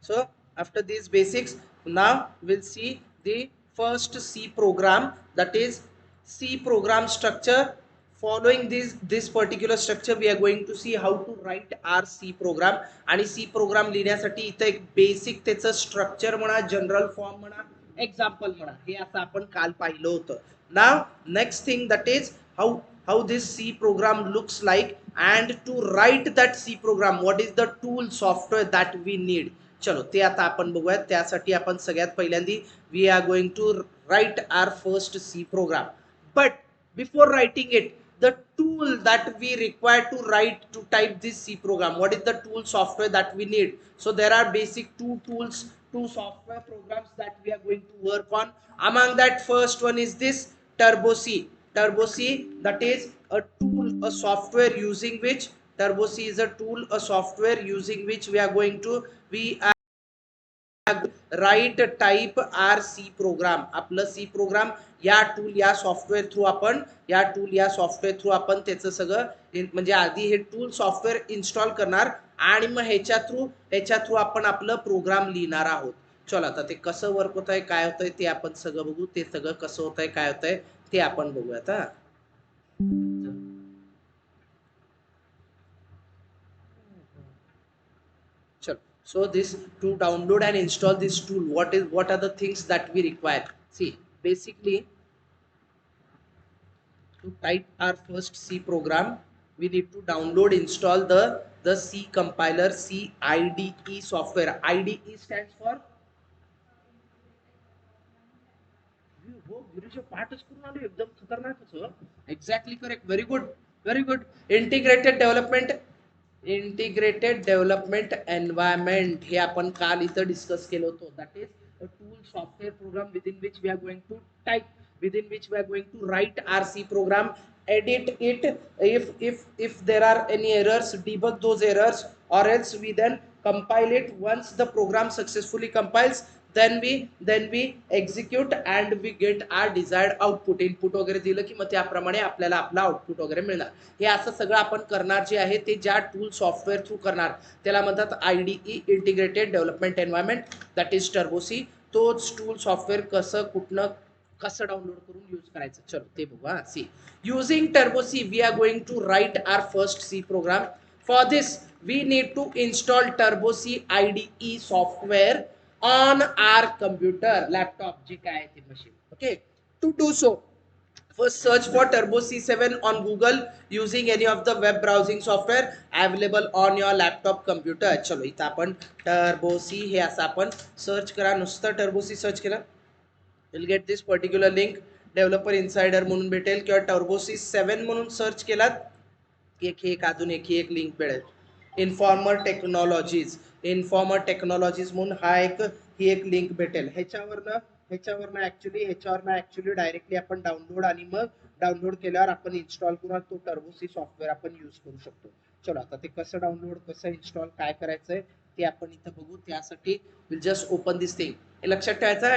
So after these basics, now we'll see the first C program, that is C program structure. Following this particular structure, we are going to see how to write our C program. आणि C program लिहिण्यासाठी इथे एक basic त्याचं structure म्हणा, general form म्हणा, example म्हणा, हे असं आपण काल पाहिलं होतं. Now next thing, that is how this C program looks like, and to write that C program, what is the tool software that we need. चलो ते आता आपण बघूया. त्यासाठी आपण सगळ्यात पहिल्यांदी we are going to write our first C program. But before writing it, the tool that we require to write to type this C program, what is the tool software that we need. So there are basic two tools, two software programs that we are going to work on. Among that, first one is this Turbo C. Turbo C, that is a tool, a software using which, Turbo C is a tool, a software using which we are going to write type our C program. आपलं C program या tool या software through आपण त्याचं सगळं म्हणजे आधी हे tool software install करणार आणि मग ह्याच्या थ्रू आपण आपलं प्रोग्राम लिहिणार आहोत. चला आता ते कसं वर्क होत आहे, काय होतंय ते आपण सगळं बघू. ते सगळं कसं होत आहे, काय होतंय ते आपण बघूया. आता चलो. So this, to download and install this tool, what are the things that we require. See, basically to type our first C program, we need to download, install the C compiler, C IDE software. IDE stands for एकदम खतरनाक. Exactly correct. Very good. Very good. Integrated development environment हे आपण काल इथं discuss केलं होतं. That is a tool software program within which we are going to type, within which we are going to write our C program, edit it if there are any errors, debug those errors, or else we then compile it. Once the program successfully compiles, then we execute and we get our desired output. Input वगैरे दिलं की मग त्याप्रमाणे आपल्याला आपला output वगैरे मिळणार. हे असं सगळं आपण करणार जे आहे ते ज्या टूल सॉफ्टवेअर थ्रू करणार त्याला म्हणतात IDE, integrated development environment, that is turbo C. तोच टूल सॉफ्टवेअर कसं डाउनलोड करून यूज करायचं, चलो ते बघू. C, using turbo C we are going to write our first C program. For this we need to install Turbo C IDE software on our computer, laptop, जे काय आहे ते machine. Okay, to do so, first search for Turbo C7 on Google using any of the web browsing software available on your laptop computer. चलो इथं आपण Turbo C हे असं आपण सर्च करा. नुसतं Turbo C सर्च केलं, you'll get this particular link. Developer insider म्हणून भेटेल किंवा Turbo C7 म्हणून सर्च केलात एक अजून एक लिंक मिळेल. इन्फॉर्मर टेक्नॉलॉजीज म्हणून ही एक लिंक भेटेल. ह्याच्यावरनं ऍक्च्युली डायरेक्टली आपण डाउनलोड आणि मग डाउनलोड केल्यावर आपण इन्स्टॉल करून तो टर्बो सी सॉफ्टवेअर आपण यूज करू शकतो. चलो आता ते कसं डाउनलोड, कसं इन्स्टॉल, काय करायचंय ते आपण इथं बघू. त्यासाठी will just open this thing. हे लक्षात ठेवायचं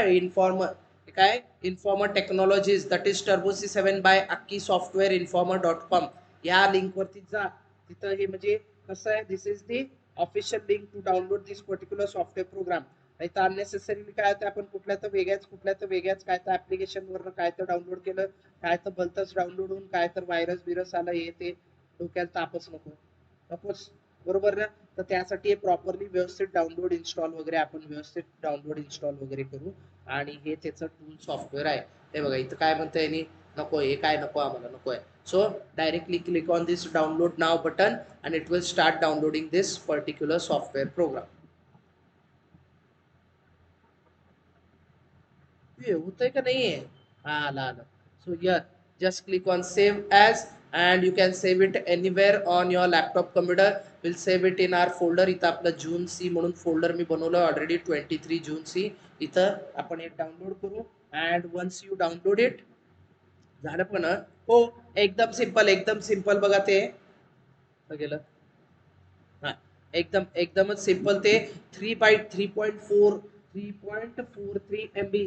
काय Informer Technologies, that is Turbo C7 by अक्की सॉफ्टवेअर इन्फॉर्मर.com. या लिंक वरती जा. तिथं हे म्हणजे कसं आहे, this is the official link to download this particular software program. नाही तर अननेसेसरीली काय होतं, आपण कुठल्या तर वेगळ्याच काय तर ऍप्लिकेशन वरनं काय तर डाउनलोड केलं, काय तर भलतंच डाउनलोड होऊन काय तर व्हायरस आलं, हे ते डोक्याला तापच नकोच, बरोबर ना. तर त्यासाठी प्रॉपरली व्यवस्थित डाउनलोड इन्स्टॉल वगैरे आपण व्यवस्थित डाउनलोड इन्स्टॉल वगैरे करू. आणि हे त्याचं टूल सॉफ्टवेअर आहे. हे बघा इथं काय म्हणतंय, नको हे काय नको आम्हाला, नको आहे. So directly click on this download now button and it will start downloading this particular software program. ये होतंय का नाहीये, आलं. So here just click on save as and you can save it anywhere on your laptop computer. We'll save it in our folder. इथं आपलं Jun C म्हणून folder मी बनवलं already, 23 Jun C. इथं आपण हे डाउनलोड करू. and once you download it, झालं पण हो, एकदम सिंपल बघा ते गेलं. हा, एकदमच सिंपल. ते 3.43 MB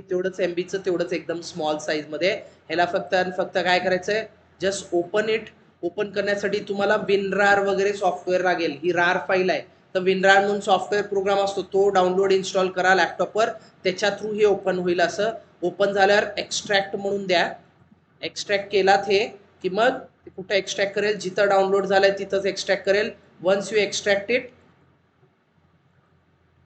तेवढंच तेवढंच एकदम स्मॉल साईज मध्ये. ह्याला फक्त काय करायचंय, जस्ट ओपन इट. ओपन करण्यासाठी तुम्हाला विनरार वगैरे सॉफ्टवेअर लागेल. ही रार फाईल आहे. तर विनरार म्हणून सॉफ्टवेअर प्रोग्राम असतो तो डाउनलोड इन्स्टॉल करा लॅपटॉपवर, त्याच्या थ्रू हे ओपन होईल. असं ओपन झाल्यावर एक्स्ट्रॅक्ट म्हणून द्या. एक्स्ट्रॅक्ट केलात हे की मग कुठं एक्स्ट्रॅक्ट करेल, जिथं डाउनलोड झालंय तिथंच एक्स्ट्रॅक्ट करेल. Once you extract it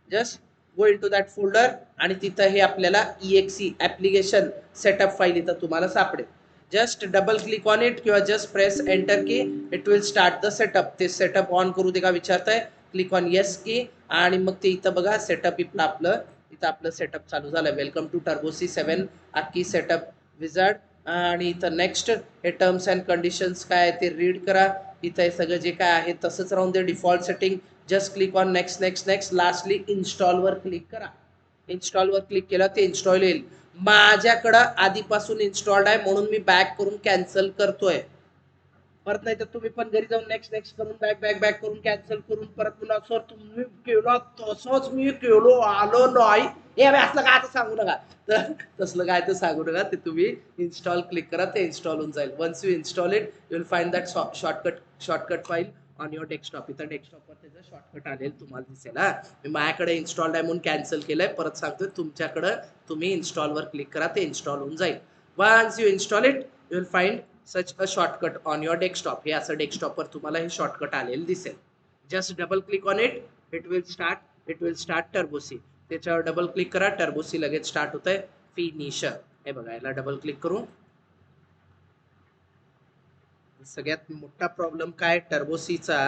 just go into that folder आणि तिथं हे आपल्याला EXE ॲप्लिकेशन सेटअप फाईल इथं तुम्हाला सापडेल. Just double click on it किंवा जस्ट प्रेस एंटर की it will start the setup. ते सेटअप ऑन करू दे का विचारताय, क्लिक ऑन येस की आणि मग ते इथं बघा सेटअप इथं आपलं सेटअप चालू झालं. वेलकम टू टर्बोसी 7 अख्खी सेटअप विजार्ड. आणि इथं नेक्स्ट हे टर्म्स अँड कंडिशन्स काय ते रीड करा. इथं हे सगळं जे काय आहे तसंच राहून दे default setting. Just click on next next next. Lastly इन्स्टॉलवर क्लिक करा. इन्स्टॉलवर क्लिक केलं ते इन्स्टॉल येईल. माझ्याकडं आधीपासून इन्स्टॉल्ड आहे म्हणून मी बॅक करून कॅन्सल करतोय. परत नाही तर तुम्ही पण घरी जाऊन नेक्स्ट नेक्स्ट करून बॅक करून कॅन्सल करून परत पुन्हा सर तुम्ही केलं तसंच मी केलो आलो नाही हे असलं काय तर सांगू नका. तर तसलं काय तर सांगू नका. ते तुम्ही इन्स्टॉल क्लिक करा ते इन्स्टॉल होऊन जाईल. Once you install it you will find that shortcut file on your desktop. इथं डेस्कटॉपवर त्याचं शॉर्टकट आलेलं तुम्हाला दिसेल. हा मी माझ्याकडे इन्स्टॉल्ड आहे म्हणून कॅन्सल केलंय. परत सांगतोय तुमच्याकडं तुम्ही इन्स्टॉलवर क्लिक करा ते इन्स्टॉल होऊन जाईल. Once you install it you will find such a shortcut on your desktop. हे असं डेस्कटॉपवर तुम्हाला हे शॉर्टकट आलेलं दिसेल. Just double click on it it will start Turbo C. त्याच्यावर डबल क्लिक करा. टर्बोसी लगेच स्टार्ट होत आहे. फिनिशर हे बघा याला डबल क्लिक करून. सगळ्यात मोठा प्रॉब्लेम काय टर्बोसीचा